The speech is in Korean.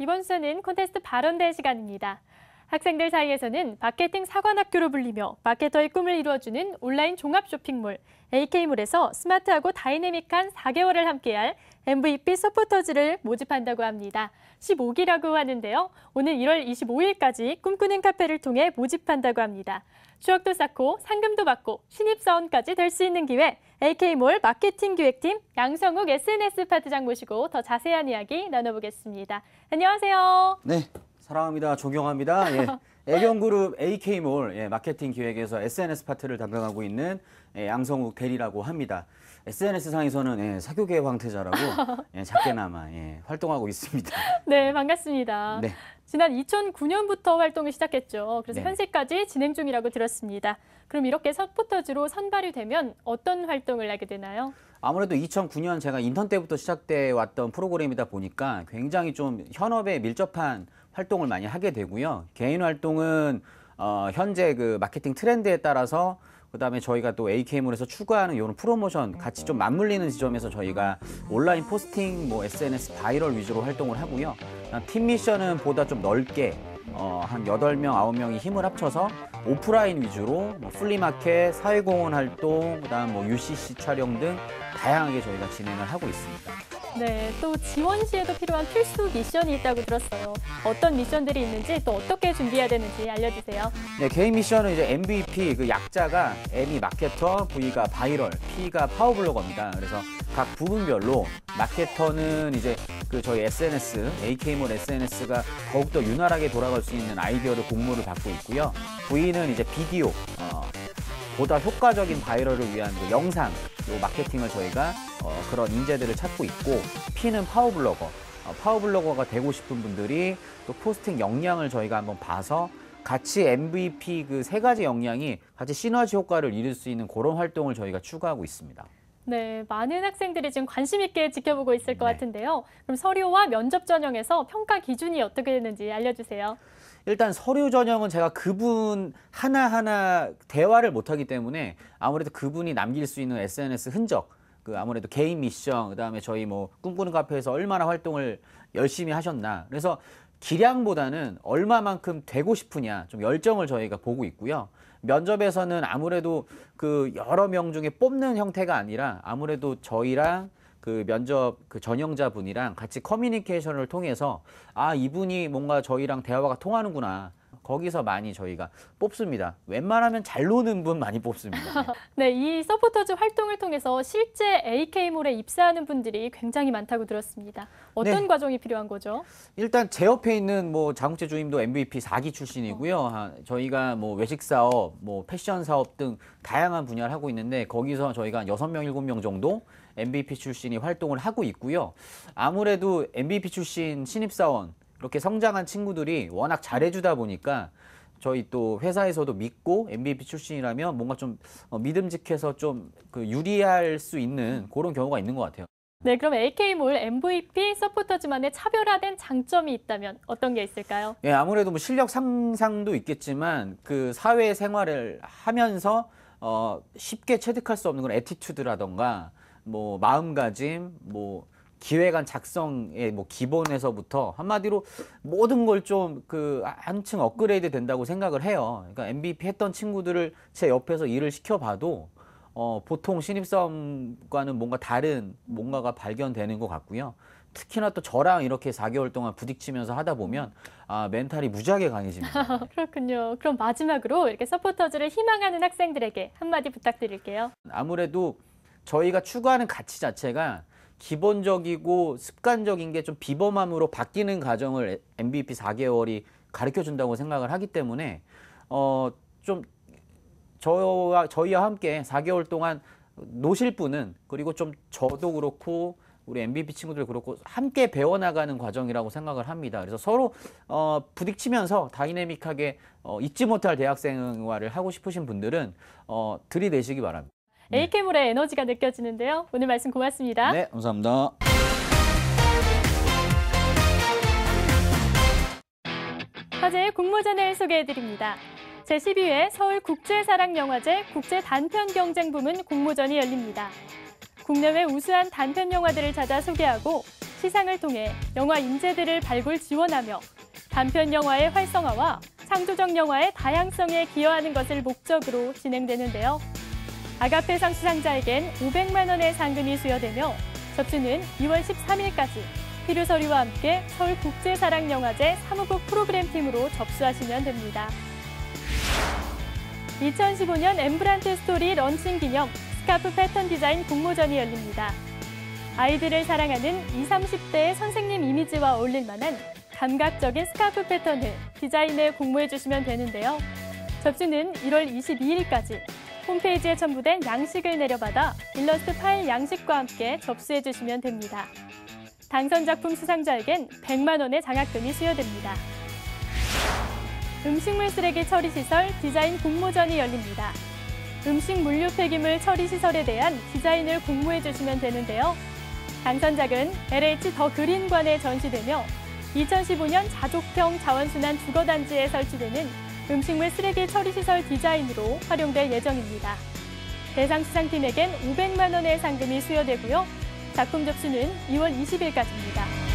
이번 수는 콘테스트 발언대 시간입니다. 학생들 사이에서는 마케팅 사관학교로 불리며 마케터의 꿈을 이루어주는 온라인 종합 쇼핑몰 AK몰에서 스마트하고 다이내믹한 4개월을 함께할 MVP 서포터즈를 모집한다고 합니다. 15기라고 하는데요. 오늘 1월 25일까지 꿈꾸는 카페를 통해 모집한다고 합니다. 추억도 쌓고 상금도 받고 신입사원까지 될 수 있는 기회, AK몰 마케팅 기획팀 양성욱 SNS 파트장 모시고 더 자세한 이야기 나눠보겠습니다. 안녕하세요. 네, 사랑합니다. 존경합니다. 예, 애경그룹 AK몰 마케팅 기획에서 SNS 파트를 담당하고 있는 양성욱 대리라고 합니다. SNS상에서는 사교계 황태자라고 작게나마 활동하고 있습니다. 네, 반갑습니다. 네. 지난 2009년부터 활동을 시작했죠. 그래서 네. 현재까지 진행 중이라고 들었습니다. 그럼 이렇게 서포터즈로 선발이 되면 어떤 활동을 하게 되나요? 아무래도 2009년 제가 인턴 때부터 시작돼 왔던 프로그램이다 보니까 굉장히 좀 현업에 밀접한 활동을 많이 하게 되고요. 개인 활동은 현재 그 마케팅 트렌드에 따라서 그다음에 저희가 또 AK몰에서 추구하는 이런 프로모션 같이 좀 맞물리는 지점에서 저희가 온라인 포스팅, SNS 바이럴 위주로 활동을 하고요. 팀 미션은 보다 좀 넓게 한 8명, 9명이 힘을 합쳐서 오프라인 위주로 플리마켓, 사회공헌 활동, 그다음 UCC 촬영 등 다양하게 저희가 진행을 하고 있습니다. 네, 또 지원 시에도 필요한 필수 미션이 있다고 들었어요. 어떤 미션들이 있는지 또 어떻게 준비해야 되는지 알려주세요. 네, 개인 미션은 이제 MVP, 그 약자가 M이 마케터, V가 바이럴, P가 파워블로거입니다. 그래서 각 부분별로 마케터는 이제 그 저희 SNS, AK몰 SNS가 더욱더 윤활하게 돌아갈 수 있는 아이디어를 공모를 받고 있고요. V는 이제 비디오, 보다 효과적인 바이럴을 위한 그 영상, 요 마케팅을 저희가 그런 인재들을 찾고 있고, P는 파워블로거, 파워블로거가 되고 싶은 분들이 또 포스팅 역량을 저희가 한번 봐서 같이 MVP 그 3가지 역량이 같이 시너지 효과를 이룰 수 있는 그런 활동을 저희가 추구하고 있습니다. 네, 많은 학생들이 지금 관심 있게 지켜보고 있을 것 네. 같은데요. 그럼 서류와 면접 전형에서 평가 기준이 어떻게 되는지 알려주세요. 일단 서류 전형은 제가 그분 하나하나 대화를 못하기 때문에 아무래도 그분이 남길 수 있는 SNS 흔적, 그 아무래도 개인 미션, 그다음에 저희 꿈꾸는 카페에서 얼마나 활동을 열심히 하셨나. 그래서 기량보다는 얼마만큼 되고 싶으냐, 좀 열정을 저희가 보고 있고요. 면접에서는 아무래도 그 여러 명 중에 뽑는 형태가 아니라 아무래도 저희랑 그 면접 그 전형자분이랑 같이 커뮤니케이션을 통해서 이분이 뭔가 저희랑 대화가 통하는구나. 거기서 많이 저희가 뽑습니다. 웬만하면 잘 노는 분 많이 뽑습니다. 네, 이 서포터즈 활동을 통해서 실제 AK몰에 입사하는 분들이 굉장히 많다고 들었습니다. 어떤 네. 과정이 필요한 거죠? 일단 제 옆에 있는 자국제 주임도 MVP 4기 출신이고요. 저희가 외식 사업, 패션 사업 등 다양한 분야를 하고 있는데 거기서 저희가 6명, 7명 정도 MVP 출신이 활동을 하고 있고요. 아무래도 MVP 출신 신입사원 이렇게 성장한 친구들이 워낙 잘해주다 보니까 저희 또 회사에서도 믿고 MVP 출신이라면 뭔가 좀 믿음직해서 좀 유리할 수 있는 그런 경우가 있는 것 같아요. 네, 그럼 AK몰 MVP 서포터즈만의 차별화된 장점이 있다면 어떤 게 있을까요? 예, 아무래도 실력 상상도 있겠지만 그 사회 생활을 하면서 쉽게 체득할 수 없는 그런 애티튜드라던가 마음가짐, 기획안 작성의 기본에서부터 한마디로 모든 걸 좀 한층 업그레이드 된다고 생각을 해요. 그러니까 MVP 했던 친구들을 제 옆에서 일을 시켜봐도 보통 신입사원과는 뭔가 다른 뭔가가 발견되는 것 같고요. 특히나 또 저랑 이렇게 4개월 동안 부딪히면서 하다 보면 멘탈이 무지하게 강해집니다. 그렇군요. 그럼 마지막으로 이렇게 서포터즈를 희망하는 학생들에게 한마디 부탁드릴게요. 아무래도 저희가 추구하는 가치 자체가 기본적이고 습관적인 게 좀 비범함으로 바뀌는 과정을 MVP 4개월이 가르쳐준다고 생각을 하기 때문에 좀 저희와 함께 4개월 동안 노실 분은 그리고 좀 저도 그렇고 우리 MVP 친구들 그렇고 함께 배워나가는 과정이라고 생각을 합니다. 그래서 서로 부딪히면서 다이내믹하게 잊지 못할 대학생 생활을 하고 싶으신 분들은 들이대시기 바랍니다. AK몰의 에너지가 느껴지는데요. 오늘 말씀 고맙습니다. 네, 감사합니다. 화제의 공모전을 소개해드립니다. 제12회 서울국제사랑영화제 국제단편경쟁 부문 공모전이 열립니다. 국내외 우수한 단편 영화들을 찾아 소개하고 시상을 통해 영화 인재들을 발굴 지원하며 단편 영화의 활성화와 창조적 영화의 다양성에 기여하는 것을 목적으로 진행되는데요. 아가페상 수상자에겐 500만 원의 상금이 수여되며 접수는 2월 13일까지 필요 서류와 함께 서울국제사랑영화제 사무국 프로그램팀으로 접수하시면 됩니다. 2015년 엠브란트 스토리 런칭 기념 스카프 패턴 디자인 공모전이 열립니다. 아이들을 사랑하는 20, 30대의 선생님 이미지와 어울릴 만한 감각적인 스카프 패턴을 디자인에 공모해 주시면 되는데요. 접수는 1월 22일까지 홈페이지에 첨부된 양식을 내려받아 일러스트 파일 양식과 함께 접수해 주시면 됩니다. 당선 작품 수상자에겐 100만 원의 장학금이 수여됩니다. 음식물 쓰레기 처리 시설 디자인 공모전이 열립니다. 음식 물류 폐기물 처리 시설에 대한 디자인을 공모해 주시면 되는데요. 당선작은 LH 더 그린관에 전시되며 2015년 자족형 자원순환 주거단지에 설치되는 음식물 쓰레기 처리 시설 디자인으로 활용될 예정입니다. 대상 수상팀에겐 500만 원의 상금이 수여되고요. 작품 접수는 2월 20일까지입니다.